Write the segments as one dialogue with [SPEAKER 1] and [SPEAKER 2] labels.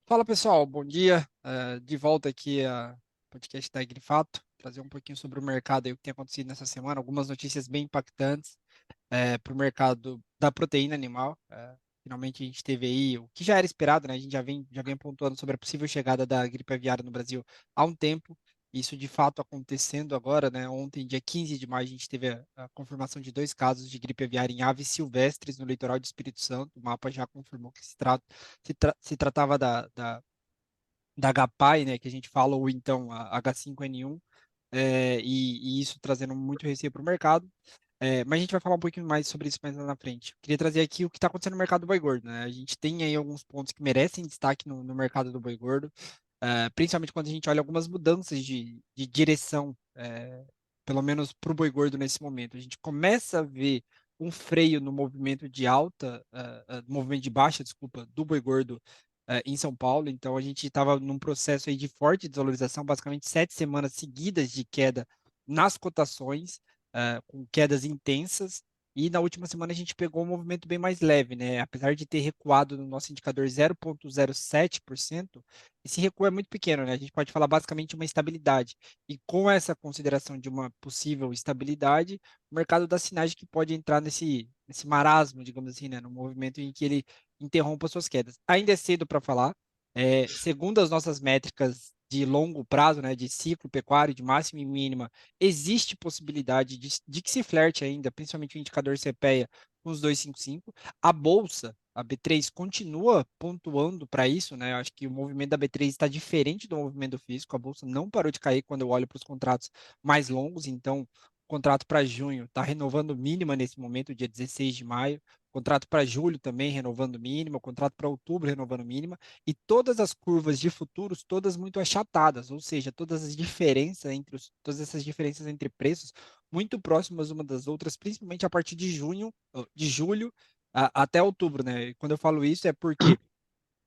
[SPEAKER 1] Fala pessoal, bom dia. De volta aqui a podcast da Agrifato, trazer um pouquinho sobre o mercado e o que tem acontecido nessa semana, algumas notícias bem impactantes para o mercado da proteína animal. Finalmente a gente teve aí o que já era esperado, né? A gente já vem pontuando sobre a possível chegada da gripe aviária no Brasil há um tempo. Isso de fato acontecendo agora, né? Ontem, dia 15 de maio, a gente teve a confirmação de 2 casos de gripe aviária em aves silvestres no litoral de Espírito Santo. O mapa já confirmou que se tratava da HPAI, né, que a gente fala, ou então a H5N1, e isso trazendo muito receio para o mercado. Mas a gente vai falar um pouquinho mais sobre isso mais lá na frente. Queria trazer aqui o que está acontecendo no mercado do boi gordo, né? A gente tem aí alguns pontos que merecem destaque no mercado do boi gordo, principalmente quando a gente olha algumas mudanças de direção, pelo menos para o boi gordo nesse momento. A gente começa a ver um freio no movimento de alta, movimento de baixa, desculpa, do boi gordo em São Paulo. Então a gente estava num processo aí de forte desvalorização, basicamente 7 semanas seguidas de queda nas cotações, com quedas intensas. E na última semana a gente pegou um movimento bem mais leve, né? Apesar de ter recuado no nosso indicador 0,07%, esse recuo é muito pequeno, né? A gente pode falar basicamente uma estabilidade. E com essa consideração de uma possível estabilidade, o mercado dá sinais de que pode entrar nesse marasmo, digamos assim, né? No movimento em que ele interrompa suas quedas. Ainda é cedo para falar. Segundo as nossas métricas de longo prazo, né, de ciclo pecuário, de máxima e mínima, existe possibilidade de que se flerte ainda, principalmente o indicador CPEA, com os 255. A bolsa, a B3, continua pontuando para isso, né? Eu acho que o movimento da B3 está diferente do movimento do físico. A bolsa não parou de cair quando eu olho para os contratos mais longos, então o contrato para junho está renovando mínima nesse momento, dia 16 de maio. Contrato para julho também renovando mínima, contrato para outubro renovando mínima, e todas as curvas de futuros, todas muito achatadas, ou seja, todas essas diferenças entre preços muito próximas uma das outras, principalmente a partir de junho, de julho até outubro, né? E quando eu falo isso é porque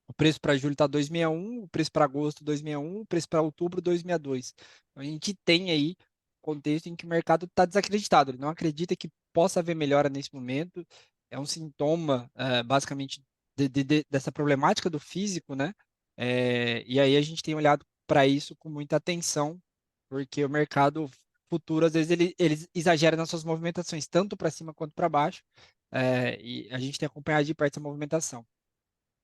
[SPEAKER 1] o preço para julho está 261, o preço para agosto 261, o preço para outubro 262. Então a gente tem aí contexto em que o mercado está desacreditado, ele não acredita que possa haver melhora nesse momento. É um sintoma, basicamente, dessa problemática do físico, né? E aí a gente tem olhado para isso com muita atenção, porque o mercado futuro, às vezes, ele exagera nas suas movimentações, tanto para cima quanto para baixo, e a gente tem acompanhado de perto essa movimentação.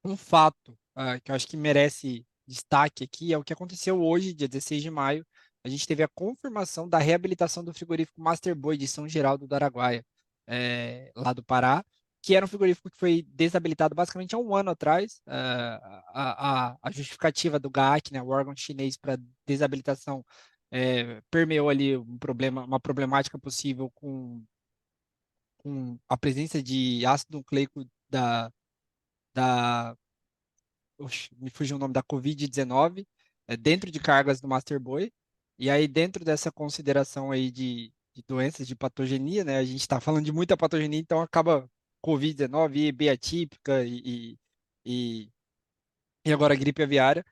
[SPEAKER 1] Um fato, que eu acho que merece destaque aqui é o que aconteceu hoje, dia 16 de maio. A gente teve a confirmação da reabilitação do frigorífico Master Boy de São Geraldo do Araguaia, lá do Pará, que era um frigorífico que foi desabilitado basicamente há um ano atrás. A justificativa do GAAC, né, o órgão chinês para desabilitação, permeou ali uma problemática possível com a presença de ácido nucleico da oxe, me fugiu o nome da Covid-19, dentro de cargas do Master Boy. E aí, dentro dessa consideração aí de doenças de patogenia, né? A gente está falando de muita patogenia, então acaba Covid-19, B atípica e, e agora gripe aviária.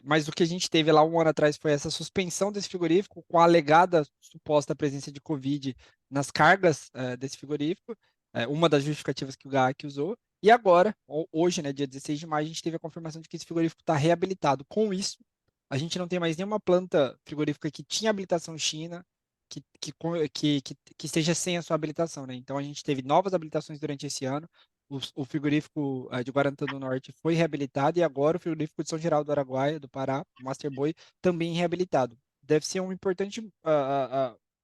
[SPEAKER 1] Mas o que a gente teve lá um ano atrás foi essa suspensão desse frigorífico com a alegada suposta presença de Covid nas cargas desse frigorífico, uma das justificativas que o GAAC usou. E agora, hoje, né, dia 16 de maio, a gente teve a confirmação de que esse frigorífico está reabilitado. Com isso, a gente não tem mais nenhuma planta frigorífica que tinha habilitação China que esteja sem a sua habilitação, né? Então a gente teve novas habilitações durante esse ano. O frigorífico de Guarantã do Norte foi reabilitado e agora o frigorífico de São Geraldo do Araguaia, do Pará, o Master Boy, também reabilitado. Deve ser um importante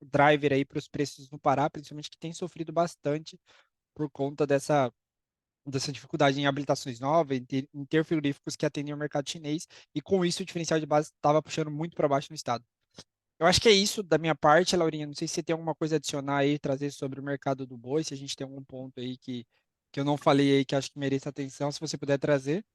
[SPEAKER 1] driver aí para os preços no Pará, principalmente que tem sofrido bastante por conta dessa dificuldade em habilitações novas, em ter frigoríficos que atendem ao mercado chinês, e com isso o diferencial de base estava puxando muito para baixo no estado. Eu acho que é isso da minha parte, Laurinha. Não sei se você tem alguma coisa a adicionar aí, trazer sobre o mercado do boi, se a gente tem algum ponto aí que eu não falei aí que acho que merece atenção, se você puder trazer.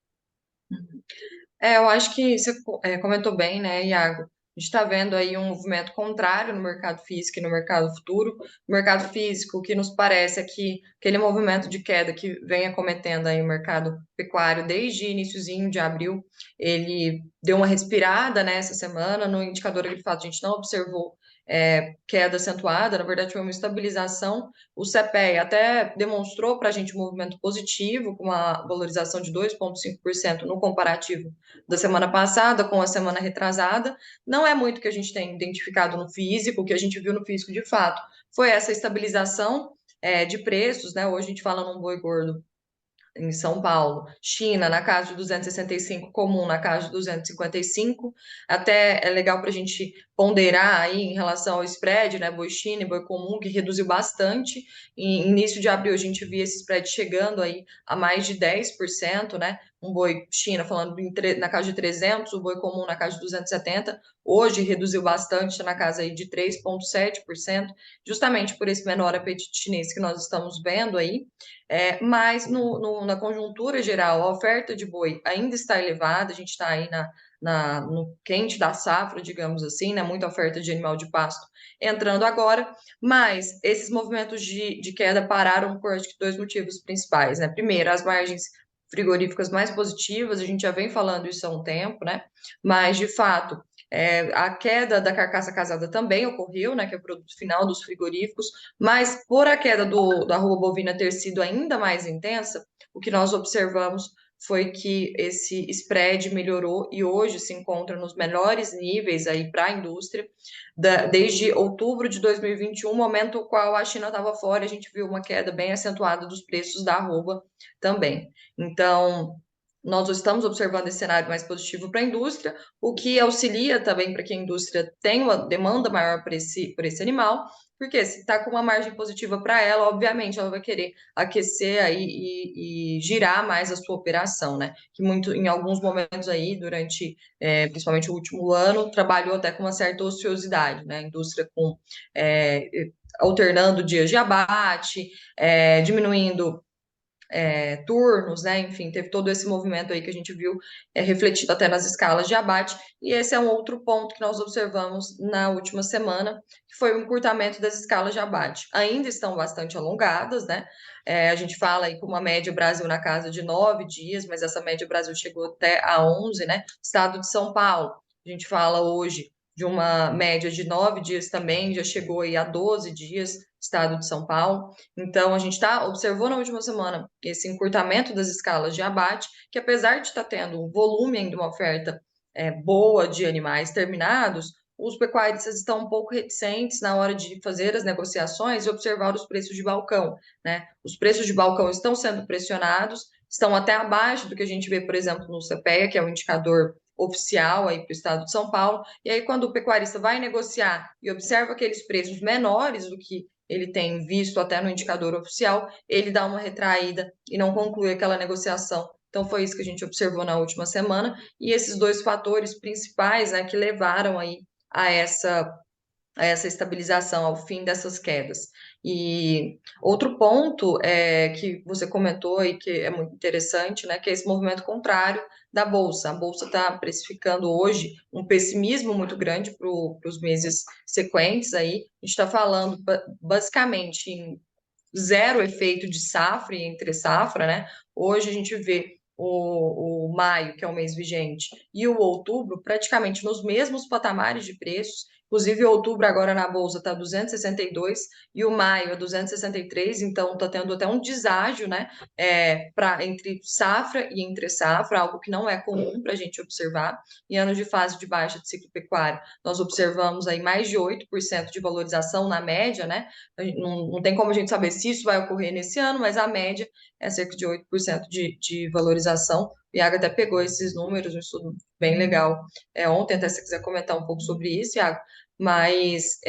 [SPEAKER 2] Eu acho que você comentou bem, né, Iago? A gente está vendo aí um movimento contrário no mercado físico e no mercado futuro. O mercado físico, o que nos parece é que aquele movimento de queda que vem acometendo aí o mercado pecuário desde iniciozinho de abril, ele deu uma respirada nessa semana. No indicador de fato, a gente não observou queda acentuada, na verdade foi uma estabilização. O CPEA até demonstrou para a gente um movimento positivo, com uma valorização de 2,5% no comparativo da semana passada com a semana retrasada. Não é muito que a gente tem identificado no físico, o que a gente viu no físico de fato foi essa estabilização de preços, né? Hoje a gente fala num boi gordo em São Paulo, China na casa de 265, comum na casa de 255. Até é legal para a gente ponderar aí em relação ao spread, né? Boi China e boi comum, que reduziu bastante. Em início de abril, a gente via esse spread chegando aí a mais de 10%, né? Um boi China falando na casa de 300, o boi comum na casa de 270. Hoje reduziu bastante, está na casa aí de 3,7%, justamente por esse menor apetite chinês que nós estamos vendo aí. Mas na conjuntura geral, a oferta de boi ainda está elevada, a gente está aí no quente da safra, digamos assim, né? Muita oferta de animal de pasto entrando agora, mas esses movimentos de queda pararam por acho que dois motivos principais, né? Primeiro, as margens frigoríficas mais positivas, a gente já vem falando isso há um tempo, né? Mas, de fato, a queda da carcaça casada também ocorreu, né? Que é o produto final dos frigoríficos, mas por a queda da arroba bovina ter sido ainda mais intensa, o que nós observamos foi que esse spread melhorou e hoje se encontra nos melhores níveis aí para a indústria, desde outubro de 2021, momento no qual a China estava fora, a gente viu uma queda bem acentuada dos preços da arroba também. Então, nós estamos observando esse cenário mais positivo para a indústria, o que auxilia também para que a indústria tenha uma demanda maior por esse animal, porque se está com uma margem positiva para ela, obviamente ela vai querer aquecer aí e girar mais a sua operação, né? Que muito, em alguns momentos aí, durante principalmente o último ano, trabalhou até com uma certa ociosidade, né? A indústria com alternando dias de abate, diminuindo turnos, né? Enfim, teve todo esse movimento aí que a gente viu refletido até nas escalas de abate. E esse é um outro ponto que nós observamos na última semana, que foi o encurtamento das escalas de abate. Ainda estão bastante alongadas, né? A gente fala aí com uma média Brasil na casa de 9 dias, mas essa média Brasil chegou até a 11, né? Estado de São Paulo, a gente fala hoje de uma média de 9 dias também, já chegou aí a 12 dias, estado de São Paulo. Então, a gente observou na última semana esse encurtamento das escalas de abate, que apesar de estar tendo um volume ainda, uma oferta boa de animais terminados, os pecuaristas estão um pouco reticentes na hora de fazer as negociações e observar os preços de balcão, né? Os preços de balcão estão sendo pressionados, estão até abaixo do que a gente vê, por exemplo, no CPEA, que é o indicador oficial aí para o estado de São Paulo, e aí quando o pecuarista vai negociar e observa aqueles preços menores do que ele tem visto até no indicador oficial, ele dá uma retraída e não conclui aquela negociação. Então foi isso que a gente observou na última semana, e esses dois fatores principais, né, que levaram aí a essa estabilização, ao fim dessas quedas. E outro ponto que você comentou e que é muito interessante, né, que é esse movimento contrário da Bolsa. A Bolsa está precificando hoje um pessimismo muito grande para os meses sequentes aí. A gente está falando basicamente em zero efeito de safra e entre safra, né? Hoje a gente vê o maio, que é o mês vigente, e o outubro praticamente nos mesmos patamares de preços. Inclusive, outubro agora na bolsa está 262 e o maio é 263, então está tendo até um deságio, né? Entre safra e entre safra, algo que não é comum para a gente observar. Em anos de fase de baixa de ciclo pecuário, nós observamos aí mais de 8% de valorização na média, né? Não tem como a gente saber se isso vai ocorrer nesse ano, mas a média é cerca de 8% de valorização. O Iago até pegou esses números, um estudo bem legal ontem, até se você quiser comentar um pouco sobre isso, Iago. Mas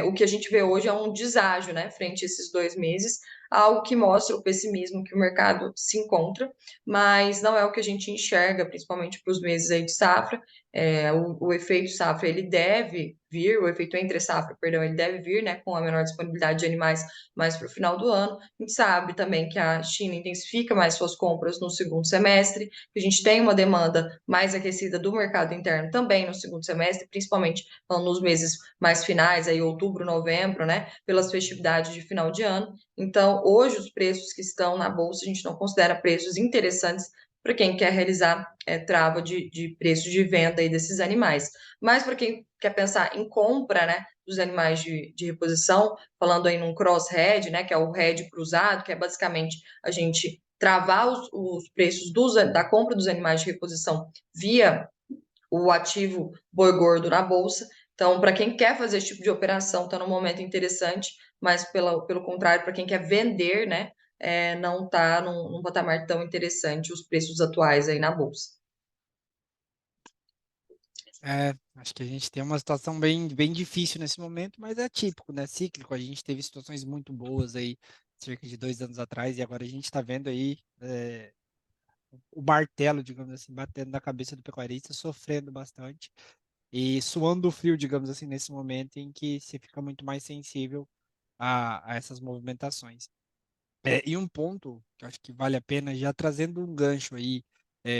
[SPEAKER 2] o que a gente vê hoje é um deságio, né, frente a esses 2 meses, algo que mostra o pessimismo que o mercado se encontra, mas não é o que a gente enxerga, principalmente para os meses aí de safra. O efeito safra, ele deve vir, o efeito entre safra, perdão, ele deve vir, né, com a menor disponibilidade de animais mais para o final do ano. A gente sabe também que a China intensifica mais suas compras no segundo semestre, que a gente tem uma demanda mais aquecida do mercado interno também no segundo semestre, principalmente nos meses mais finais, aí outubro, novembro, né, pelas festividades de final de ano. Então, hoje os preços que estão na bolsa, a gente não considera preços interessantes para quem quer realizar trava de preço de venda aí desses animais. Mas para quem quer pensar em compra, né, dos animais de reposição, falando aí num cross-head, né, que é o head cruzado, que é basicamente a gente travar os preços da compra dos animais de reposição via o ativo boi gordo na bolsa. Então, para quem quer fazer esse tipo de operação, está num momento interessante, mas pelo contrário, para quem quer vender, né, não está num patamar tão interessante os preços atuais aí na bolsa.
[SPEAKER 1] Acho que a gente tem uma situação bem, bem difícil nesse momento, mas é típico, né? Cíclico. A gente teve situações muito boas aí cerca de 2 anos atrás e agora a gente está vendo aí o martelo, digamos assim, batendo na cabeça do pecuarista, sofrendo bastante e suando frio, digamos assim, nesse momento em que se fica muito mais sensível a essas movimentações. E um ponto que eu acho que vale a pena, já trazendo um gancho aí,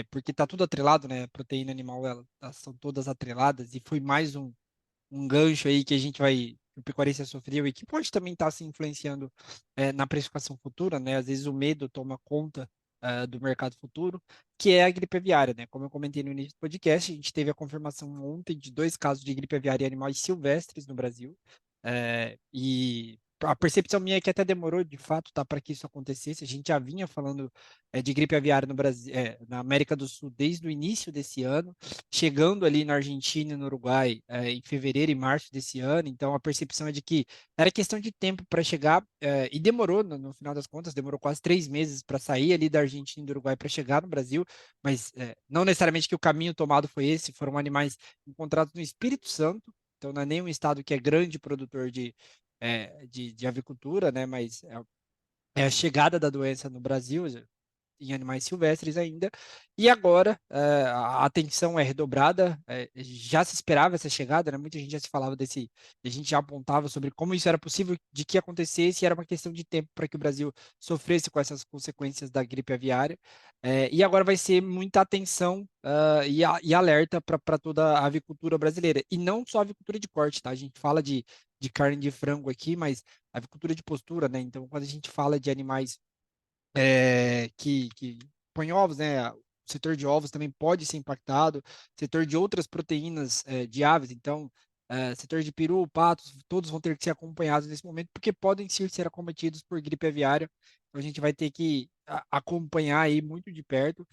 [SPEAKER 1] porque está tudo atrelado, né? Proteína animal, elas são todas atreladas, e foi mais um gancho aí que a gente vai, que o pecuarista sofreu e que pode também estar se influenciando na precificação futura, né? Às vezes o medo toma conta do mercado futuro, que é a gripe aviária, né? Como eu comentei no início do podcast, a gente teve a confirmação ontem de 2 casos de gripe aviária em animais silvestres no Brasil. E a percepção minha é que até demorou, de fato, tá, para que isso acontecesse. A gente já vinha falando de gripe aviária no Brasil, na América do Sul desde o início desse ano, chegando ali na Argentina e no Uruguai em fevereiro e março desse ano. Então a percepção é de que era questão de tempo para chegar e demorou, no final das contas, demorou quase 3 meses para sair ali da Argentina e do Uruguai para chegar no Brasil, mas não necessariamente que o caminho tomado foi esse, foram animais encontrados no Espírito Santo. Então, não é nem um estado que é grande produtor de avicultura, né? Mas é a chegada da doença no Brasil, em animais silvestres ainda. E agora a atenção é redobrada. Já se esperava essa chegada, né? Muita gente já se falava a gente já apontava sobre como isso era possível de que acontecesse, e era uma questão de tempo para que o Brasil sofresse com essas consequências da gripe aviária. E agora vai ser muita atenção e alerta para toda a avicultura brasileira. E não só a avicultura de corte, tá? A gente fala de carne de frango aqui, mas avicultura de postura, né? Então, quando a gente fala de animais que põe ovos, né? O setor de ovos também pode ser impactado, setor de outras proteínas de aves, então, setor de peru, patos, todos vão ter que ser acompanhados nesse momento, porque podem ser acometidos por gripe aviária. Então, a gente vai ter que acompanhar aí muito de perto.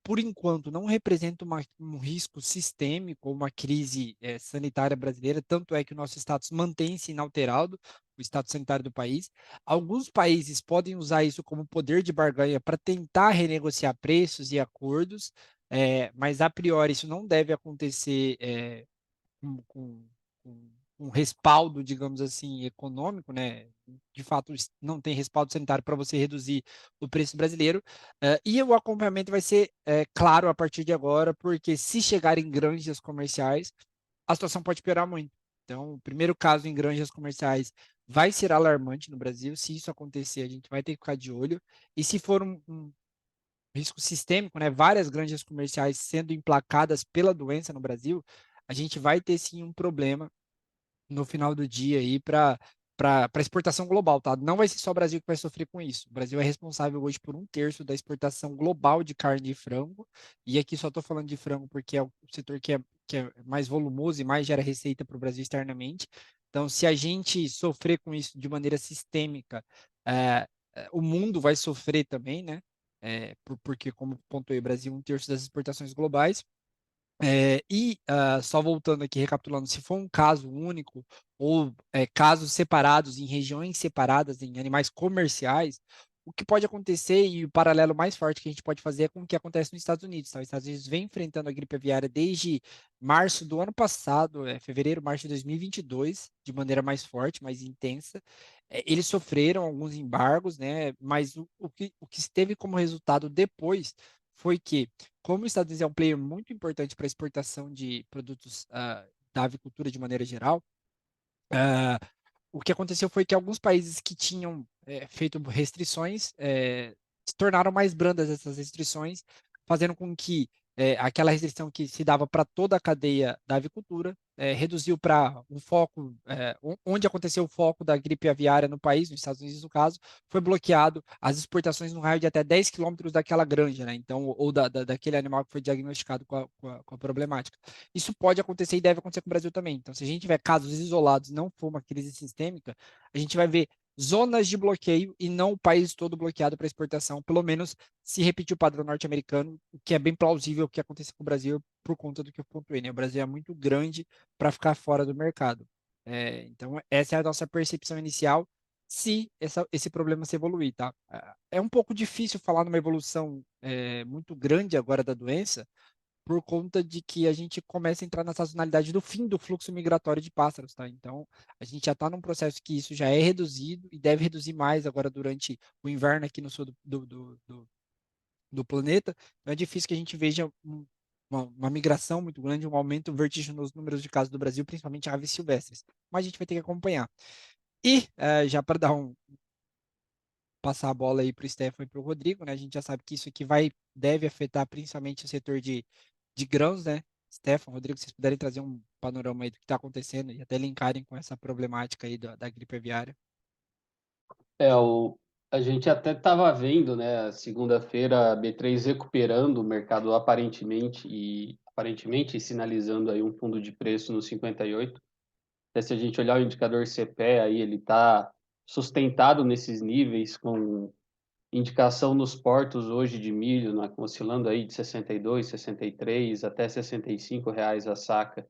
[SPEAKER 1] Por enquanto, não representa um risco sistêmico ou uma crise sanitária brasileira, tanto é que o nosso status mantém-se inalterado, o status sanitário do país. Alguns países podem usar isso como poder de barganha para tentar renegociar preços e acordos, mas a priori isso não deve acontecer com um respaldo, digamos assim, econômico, né? De fato, não tem respaldo sanitário para você reduzir o preço brasileiro. E o acompanhamento vai ser claro a partir de agora, porque se chegar em granjas comerciais, a situação pode piorar muito. Então, o primeiro caso em granjas comerciais vai ser alarmante no Brasil. Se isso acontecer, a gente vai ter que ficar de olho. E se for um risco sistêmico, né, várias granjas comerciais sendo emplacadas pela doença no Brasil, a gente vai ter sim um problema no final do dia aí para exportação global, tá? Não vai ser só o Brasil que vai sofrer com isso. O Brasil é responsável hoje por 1/3 da exportação global de carne de frango, e aqui só estou falando de frango porque é o setor que é mais volumoso e mais gera receita para o Brasil externamente. Então, se a gente sofrer com isso de maneira sistêmica, o mundo vai sofrer também, né? Porque, como pontuei, o Brasil é 1/3 das exportações globais. Só voltando aqui, recapitulando, se for um caso único ou casos separados em regiões separadas, em animais comerciais, o que pode acontecer e o paralelo mais forte que a gente pode fazer é com o que acontece nos Estados Unidos. Tá? Os Estados Unidos vem enfrentando a gripe aviária desde março do ano passado, fevereiro, março de 2022, de maneira mais forte, mais intensa. Eles sofreram alguns embargos, né? Mas o que teve como resultado depois foi que como os Estados Unidos é um player muito importante para a exportação de produtos da avicultura de maneira geral, ah, o que aconteceu foi que alguns países que tinham feito restrições se tornaram mais brandas essas restrições, fazendo com que aquela restrição que se dava para toda a cadeia da avicultura, reduziu para o foco, onde aconteceu o foco da gripe aviária no país, nos Estados Unidos no caso, foi bloqueado as exportações no raio de até 10 quilômetros daquela granja, né? Então, ou daquele animal que foi diagnosticado com a problemática. Isso pode acontecer e deve acontecer com o Brasil também. Então, se a gente tiver casos isolados e não for uma crise sistêmica, a gente vai ver zonas de bloqueio e não o país todo bloqueado para exportação, pelo menos se repetir o padrão norte-americano, o que é bem plausível que aconteça com o Brasil por conta do que eu pontuei, né? O Brasil é muito grande para ficar fora do mercado. Então, essa é a nossa percepção inicial, se esse problema se evoluir, tá? É um pouco difícil falar numa evolução muito grande agora da doença, por conta de que a gente começa a entrar na sazonalidade do fim do fluxo migratório de pássaros, tá? Então, a gente já está num processo que isso já é reduzido e deve reduzir mais agora durante o inverno aqui no sul do planeta. Então, é difícil que a gente veja uma migração muito grande, um aumento vertiginoso nos números de casos do Brasil, principalmente aves silvestres. Mas a gente vai ter que acompanhar. E, já para passar a bola aí para o Stefano e para o Rodrigo, né? A gente já sabe que isso aqui deve afetar principalmente o setor de grãos, né? Stefan, Rodrigo, vocês puderem trazer um panorama aí do que está acontecendo e até linkarem com essa problemática aí da gripe aviária.
[SPEAKER 3] É, a gente até estava vendo, né, segunda-feira, a B3 recuperando o mercado aparentemente sinalizando aí um fundo de preço no 58. Até se a gente olhar o indicador CPE, aí ele está sustentado nesses níveis, com indicação nos portos hoje de milho, né, oscilando aí de 62, 63 até R$ 65 a saca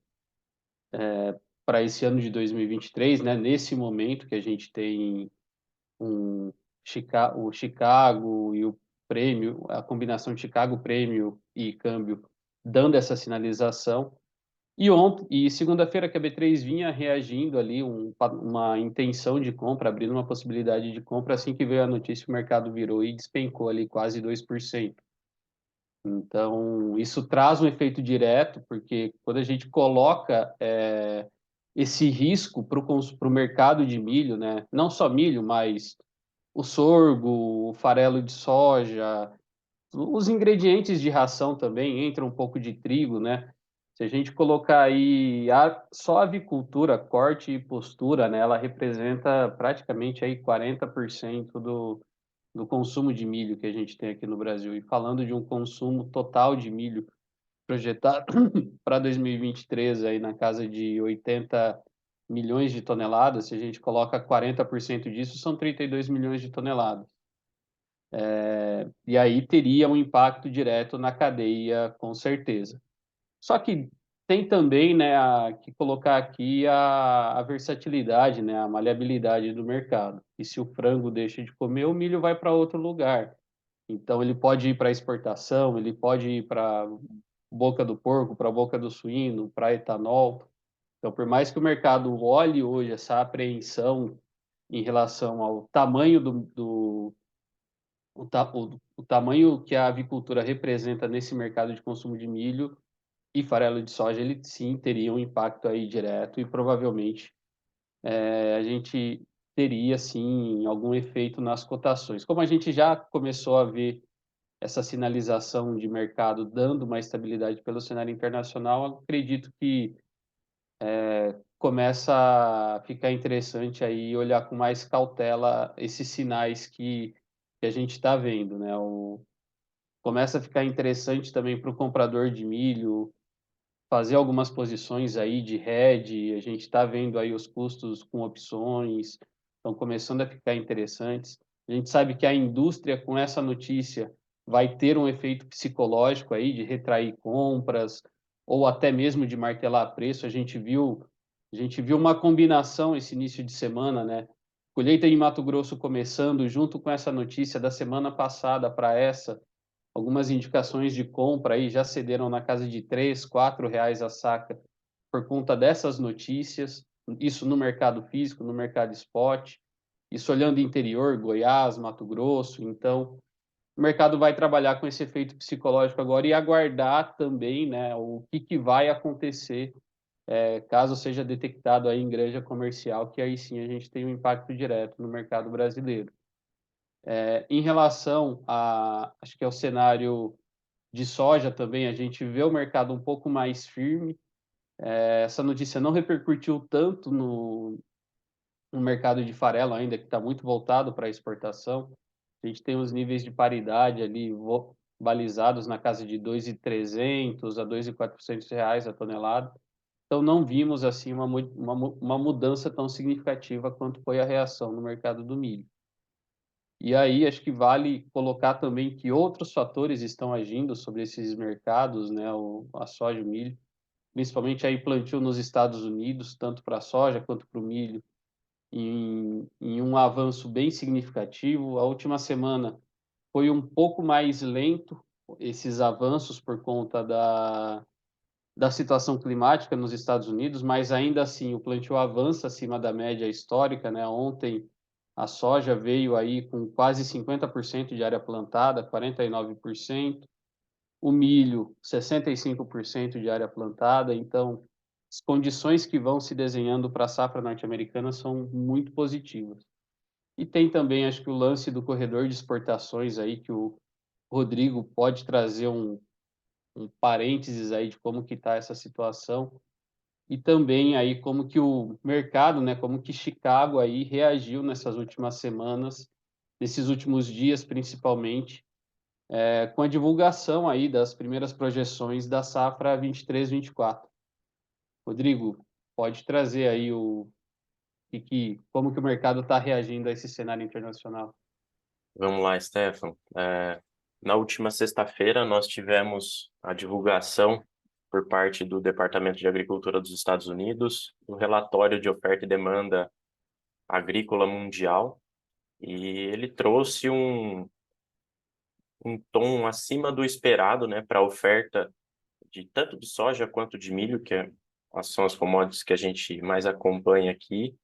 [SPEAKER 3] para esse ano de 2023, né, nesse momento que a gente tem um o Chicago e o prêmio, a combinação de Chicago, prêmio e câmbio, dando essa sinalização. E segunda-feira que a B3 vinha reagindo ali, uma intenção de compra, abrindo uma possibilidade de compra, assim que veio a notícia, o mercado virou e despencou ali quase 2%. Então, isso traz um efeito direto, porque quando a gente coloca esse risco para o mercado de milho, né? Não só milho, mas o sorgo, o farelo de soja, os ingredientes de ração também, entra um pouco de trigo, né? Se a gente colocar aí só a avicultura, corte e postura, né, ela representa praticamente aí 40% do consumo de milho que a gente tem aqui no Brasil. E falando de um consumo total de milho projetado para 2023 aí na casa de 80 milhões de toneladas, se a gente coloca 40% disso, são 32 milhões de toneladas. E aí teria um impacto direto na cadeia, com certeza. Só que tem também, né, que colocar aqui a versatilidade, né, a maleabilidade do mercado. E se o frango deixa de comer, o milho vai para outro lugar. Então ele pode ir para exportação, ele pode ir para boca do porco, para boca do suíno, para etanol. Então, por mais que o mercado olhe hoje essa apreensão em relação ao tamanho o tamanho que a avicultura representa nesse mercado de consumo de milho e farelo de soja, ele sim teria um impacto aí direto e provavelmente a gente teria sim algum efeito nas cotações. Como a gente já começou a ver essa sinalização de mercado dando uma estabilidade pelo cenário internacional, acredito que começa a ficar interessante aí olhar com mais cautela esses sinais que a gente está vendo, né? Começa a ficar interessante também para o comprador de milho fazer algumas posições aí de hedge, a gente está vendo aí os custos com opções, estão começando a ficar interessantes. A gente sabe que a indústria, com essa notícia, vai ter um efeito psicológico aí de retrair compras, ou até mesmo de martelar preço. A gente viu uma combinação esse início de semana, né? Colheita em Mato Grosso começando, junto com essa notícia da semana passada para essa, algumas indicações de compra aí já cederam na casa de R$ 3, R$ 4 a saca por conta dessas notícias, isso no mercado físico, no mercado spot, isso olhando interior, Goiás, Mato Grosso, então o mercado vai trabalhar com esse efeito psicológico agora e aguardar também, né, o que vai acontecer caso seja detectado aí em granja comercial, que aí sim a gente tem um impacto direto no mercado brasileiro. Em relação acho que é o cenário de soja também, a gente vê o mercado um pouco mais firme. Essa notícia não repercutiu tanto no mercado de farelo ainda, que está muito voltado para a exportação. A gente tem os níveis de paridade ali balizados na casa de 2.300 a 2.400 reais a tonelada. Então, não vimos assim uma mudança tão significativa quanto foi a reação no mercado do milho. E aí, acho que vale colocar também que outros fatores estão agindo sobre esses mercados, né, a soja e o milho, principalmente aí plantio nos Estados Unidos, tanto para a soja quanto para o milho, em um avanço bem significativo. A última semana foi um pouco mais lento esses avanços por conta da situação climática nos Estados Unidos, mas ainda assim o plantio avança acima da média histórica, né? Ontem a soja veio aí com quase 50% de área plantada, 49%, o milho 65% de área plantada, então as condições que vão se desenhando para a safra norte-americana são muito positivas. E tem também, acho que o lance do corredor de exportações aí, que o Rodrigo pode trazer um parênteses aí de como que está essa situação, e também aí como que o mercado, né, como que Chicago aí reagiu nessas últimas semanas, nesses últimos dias principalmente, com a divulgação aí das primeiras projeções da safra 23/24. Rodrigo, pode trazer aí como que o mercado está reagindo a esse cenário internacional?
[SPEAKER 4] Vamos lá, Stefan. Na última sexta-feira, nós tivemos a divulgação por parte do Departamento de Agricultura dos Estados Unidos do relatório de oferta e demanda agrícola mundial, e ele trouxe um tom acima do esperado, né, para a oferta de tanto de soja quanto de milho, são as commodities que a gente mais acompanha aqui,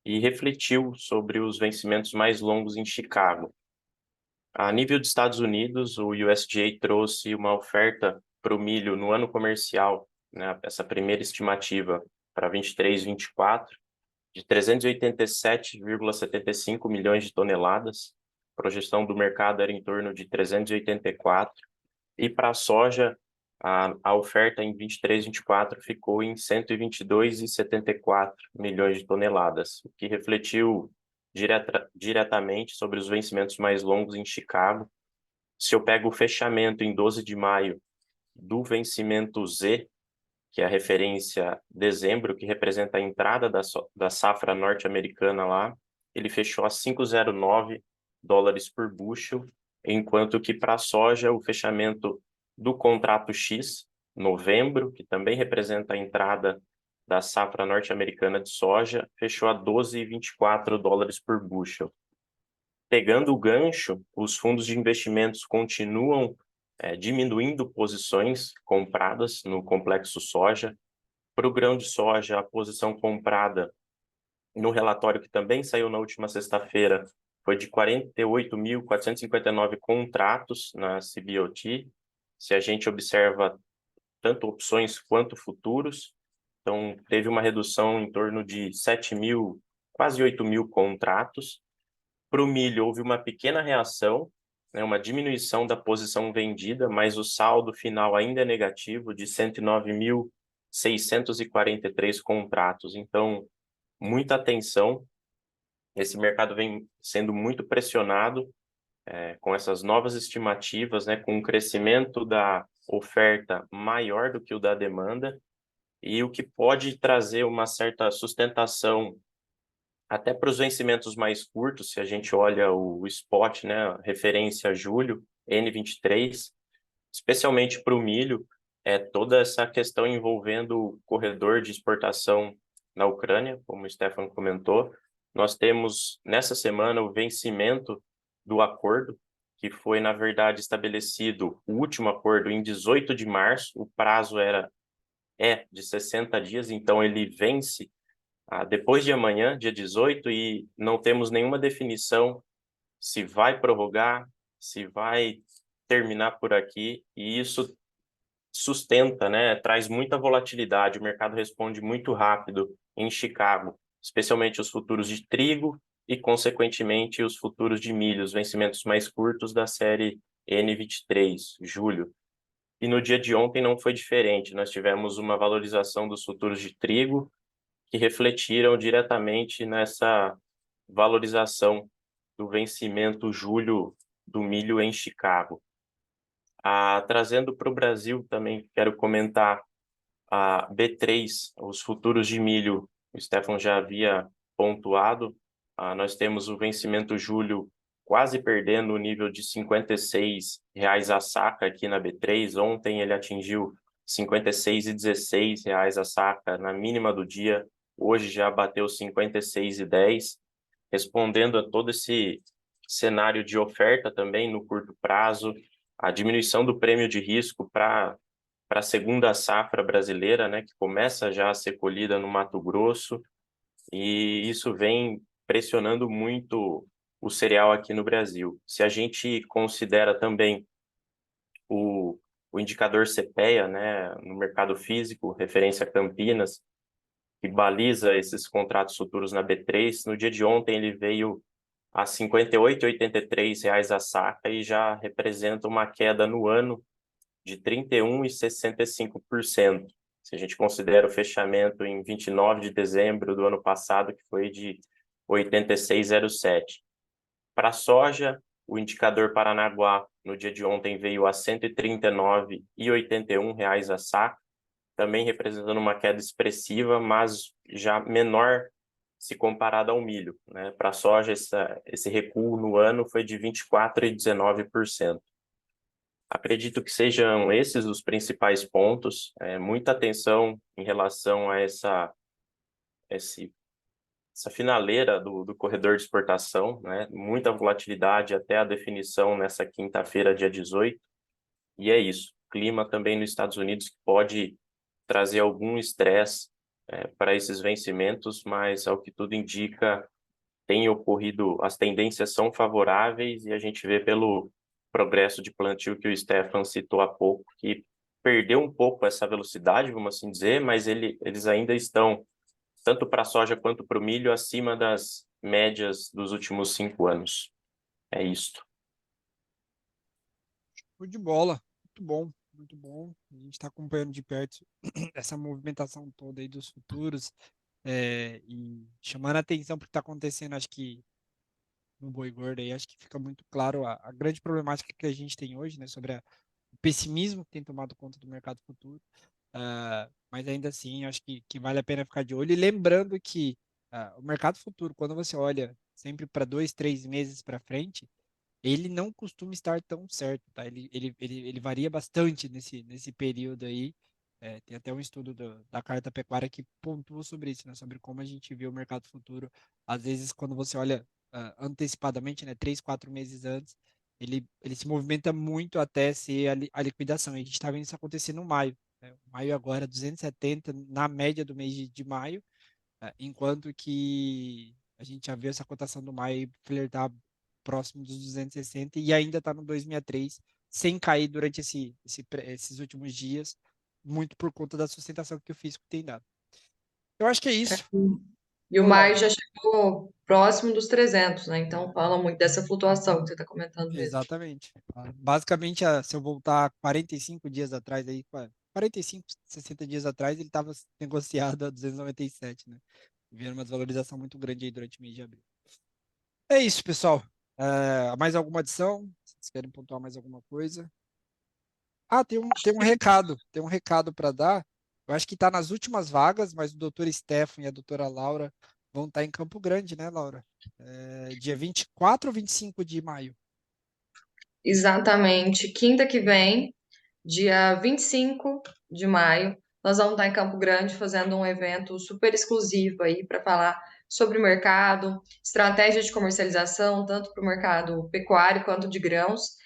[SPEAKER 4] e refletiu sobre os vencimentos mais longos em Chicago. A nível dos Estados Unidos, o USDA trouxe uma oferta para o milho no ano comercial, né, essa primeira estimativa para 23/24, de 387,75 milhões de toneladas. A projeção do mercado era em torno de 384. E para a soja, a oferta em 23/24 ficou em 122,74 milhões de toneladas, o que refletiu diretamente sobre os vencimentos mais longos em Chicago. Se eu pego o fechamento em 12 de maio do vencimento Z, que é a referência dezembro, que representa a entrada da safra norte-americana lá, ele fechou a 5,09 dólares por bushel, enquanto que para a soja o fechamento do contrato X, novembro, que também representa a entrada da safra norte-americana de soja, fechou a 12,24 dólares por bushel. Pegando o gancho, os fundos de investimentos continuam diminuindo posições compradas no complexo soja. Para o grão de soja, a posição comprada no relatório que também saiu na última sexta-feira foi de 48.459 contratos na CBOT. Se a gente observa tanto opções quanto futuros, então teve uma redução em torno de 7.000, quase 8.000 contratos. Para o milho, houve uma pequena reação, né, uma diminuição da posição vendida, mas o saldo final ainda é negativo, de 109.643 contratos. Então, muita atenção. Esse mercado vem sendo muito pressionado com essas novas estimativas, né, com um crescimento da oferta maior do que o da demanda, e o que pode trazer uma certa sustentação até para os vencimentos mais curtos. Se a gente olha o spot, né, referência a julho, N23, especialmente para o milho, toda essa questão envolvendo o corredor de exportação na Ucrânia, como o Stefan comentou. Nós temos, nessa semana, o vencimento do acordo, que foi, na verdade, estabelecido o último acordo em 18 de março, o prazo é de 60 dias, então ele vence depois de amanhã, dia 18, e não temos nenhuma definição se vai prorrogar, se vai terminar por aqui, e isso sustenta, né, traz muita volatilidade. O mercado responde muito rápido em Chicago, especialmente os futuros de trigo e, consequentemente, os futuros de milho, os vencimentos mais curtos da série N23, julho. E no dia de ontem não foi diferente. Nós tivemos uma valorização dos futuros de trigo que refletiram diretamente nessa valorização do vencimento julho do milho em Chicago. Trazendo para o Brasil também, quero comentar a B3, os futuros de milho, o Stefan já havia pontuado, nós temos o vencimento julho quase perdendo o nível de R$ 56 a saca aqui na B3. Ontem ele atingiu R$ 56,16 a saca na mínima do dia, hoje já bateu R$ 56,10, respondendo a todo esse cenário de oferta também no curto prazo, a diminuição do prêmio de risco para a segunda safra brasileira, né, que começa já a ser colhida no Mato Grosso, e isso vem pressionando muito o cereal aqui no Brasil. Se a gente considera também o indicador CPEA, né, no mercado físico, referência a Campinas, que baliza esses contratos futuros na B3, no dia de ontem ele veio a R$ 58,83 a saca e já representa uma queda no ano de 31,65%. Se a gente considera o fechamento em 29 de dezembro do ano passado, que foi de 86,07. Para a soja, o indicador Paranaguá no dia de ontem veio a R$ 139,81 a saca, também representando uma queda expressiva, mas já menor se comparado ao milho, né? Para a soja, esse recuo no ano foi de 24,19%. Acredito que sejam esses os principais pontos. Muita atenção em relação a essa finaleira do corredor de exportação, né? Muita volatilidade até a definição nessa quinta-feira, dia 18. E é isso. Clima também nos Estados Unidos que pode trazer algum estresse para esses vencimentos, mas ao que tudo indica, tem ocorrido, as tendências são favoráveis e a gente vê pelo progresso de plantio que o Stefan citou há pouco, que perdeu um pouco essa velocidade, vamos assim dizer, mas eles ainda estão, tanto para a soja quanto para o milho, acima das médias dos últimos 5 anos. É isto.
[SPEAKER 1] Show de bola. Muito bom, muito bom. A gente está acompanhando de perto essa movimentação toda aí dos futuros, e chamando a atenção para o que está acontecendo, acho que no boi gordo aí, acho que fica muito claro a grande problemática que a gente tem hoje, né, sobre o pessimismo que tem tomado conta do mercado futuro. Mas ainda assim, acho que vale a pena ficar de olho. E lembrando que o mercado futuro, quando você olha sempre para 2, 3 meses para frente, ele não costuma estar tão certo, tá? Ele varia bastante nesse período aí. Tem até um estudo da Carta Pecuária que pontua sobre isso, né? Sobre como a gente vê o mercado futuro. Às vezes, quando você olha antecipadamente, né? 3, 4 meses antes, ele se movimenta muito até ser a liquidação. E a gente está vendo isso acontecer no maio, né? Maio agora, 270 na média do mês de maio, enquanto que a gente já viu essa cotação do maio flertar próximo dos 260 e ainda está no 263, sem cair durante esses últimos dias, muito por conta da sustentação que o físico tem dado. Eu acho que é isso.
[SPEAKER 2] E o
[SPEAKER 1] Ô,
[SPEAKER 2] maio
[SPEAKER 1] Laura.
[SPEAKER 2] já chegou próximo dos 300, né? Então fala muito dessa flutuação que você está comentando mesmo.
[SPEAKER 1] Exatamente. Basicamente, se eu voltar 45 dias atrás, aí, 45, 60 dias atrás, ele estava negociado a 297, né? Vendo uma desvalorização muito grande aí durante o mês de abril. É isso, pessoal. Mais alguma adição? Vocês querem pontuar mais alguma coisa? Tem um recado. Tem um recado para dar. Eu acho que está nas últimas vagas, mas o doutor Stefan e a doutora Laura vão estar em Campo Grande, né, Laura? Dia 24 ou 25 de maio?
[SPEAKER 2] Exatamente. Quinta que vem, dia 25 de maio, nós vamos estar em Campo Grande fazendo um evento super exclusivo aí para falar sobre o mercado, estratégia de comercialização, tanto para o mercado pecuário quanto de grãos.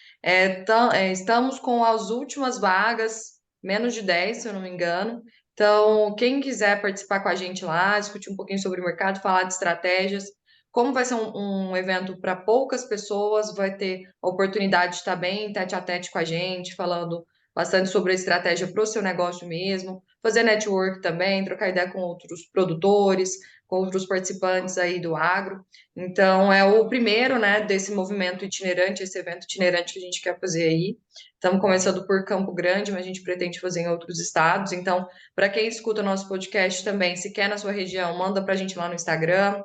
[SPEAKER 2] Estamos com as últimas vagas, menos de 10, se eu não me engano. Então, quem quiser participar com a gente lá, discutir um pouquinho sobre o mercado, falar de estratégias, como vai ser um evento para poucas pessoas, vai ter a oportunidade de estar bem tete a tete com a gente, falando bastante sobre a estratégia para o seu negócio mesmo, fazer network também, trocar ideia com outros produtores, com outros participantes aí do agro. Então, é o primeiro, né, desse movimento itinerante, esse evento itinerante que a gente quer fazer aí. Estamos começando por Campo Grande, mas a gente pretende fazer em outros estados. Então, para quem escuta nosso podcast também, se quer na sua região, manda para a gente lá no Instagram,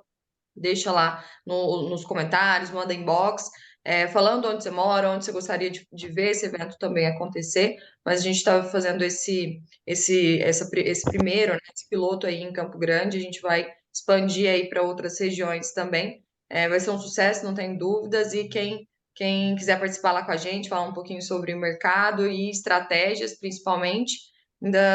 [SPEAKER 2] deixa lá nos comentários, manda inbox, falando onde você mora, onde você gostaria de ver esse evento também acontecer. Mas a gente está fazendo esse primeiro, né, esse piloto aí em Campo Grande, a gente vai expandir aí para outras regiões também. Vai ser um sucesso, não tem dúvidas, e quem quiser participar lá com a gente, falar um pouquinho sobre o mercado e estratégias, principalmente,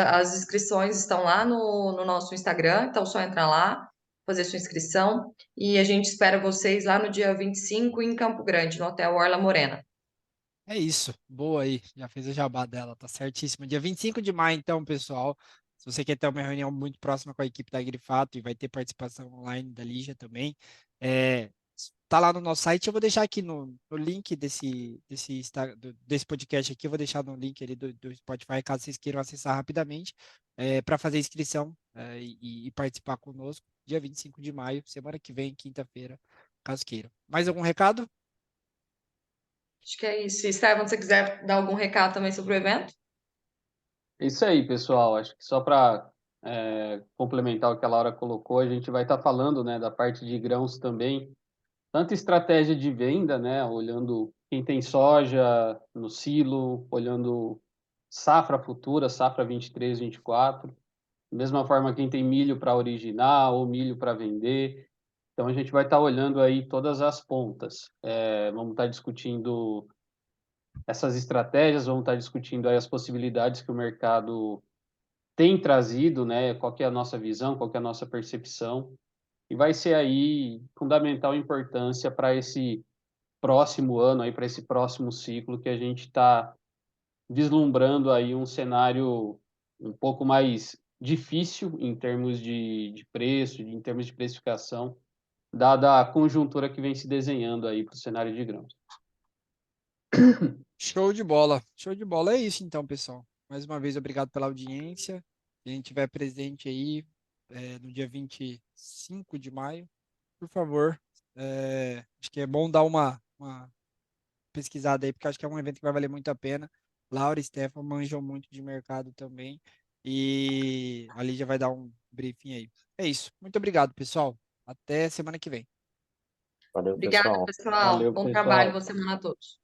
[SPEAKER 2] as inscrições estão lá no nosso Instagram, então é só entrar lá, fazer sua inscrição, e a gente espera vocês lá no dia 25 em Campo Grande, no Hotel Orla Morena.
[SPEAKER 1] É isso, boa aí, já fez o jabá dela, tá certíssimo. Dia 25 de maio, então, pessoal, se você quer ter uma reunião muito próxima com a equipe da Grifato e vai ter participação online da Lígia também, tá lá no nosso site. Eu vou deixar aqui no link desse podcast aqui, eu vou deixar no link ali do Spotify, caso vocês queiram acessar rapidamente, para fazer inscrição e participar conosco, dia 25 de maio, semana que vem, quinta-feira, caso queiram. Mais algum recado?
[SPEAKER 2] Acho que é isso. E, Estevam, se você quiser dar algum recado também sobre o evento?
[SPEAKER 3] É isso aí, pessoal. Acho que só para complementar o que a Laura colocou, a gente vai estar falando, né, da parte de grãos também, tanto estratégia de venda, né, olhando quem tem soja no silo, olhando safra futura, safra 23, 24, da mesma forma quem tem milho para originar ou milho para vender. Então a gente vai estar olhando aí todas as pontas. Vamos estar discutindo essas estratégias, vamos estar discutindo aí as possibilidades que o mercado tem trazido, né? Qual que é a nossa visão, qual que é a nossa percepção, e vai ser aí fundamental importância para esse próximo ano, aí para esse próximo ciclo que a gente está vislumbrando aí um cenário um pouco mais difícil em termos de preço, em termos de precificação, dada a conjuntura que vem se desenhando aí para o cenário de grãos.
[SPEAKER 1] Show de bola. Show de bola. É isso então, pessoal. Mais uma vez, obrigado pela audiência. Quem estiver presente aí no dia 25 de maio, por favor, acho que é bom dar uma pesquisada aí, porque acho que é um evento que vai valer muito a pena. Laura e Stefan manjam muito de mercado também. E a Lídia vai dar um briefing aí. É isso. Muito obrigado, pessoal. Até semana que vem.
[SPEAKER 4] Valeu,
[SPEAKER 2] Obrigada,
[SPEAKER 4] pessoal.
[SPEAKER 2] pessoal.
[SPEAKER 3] Valeu,
[SPEAKER 2] Bom trabalho,
[SPEAKER 3] pessoal.
[SPEAKER 2] boa semana a todos.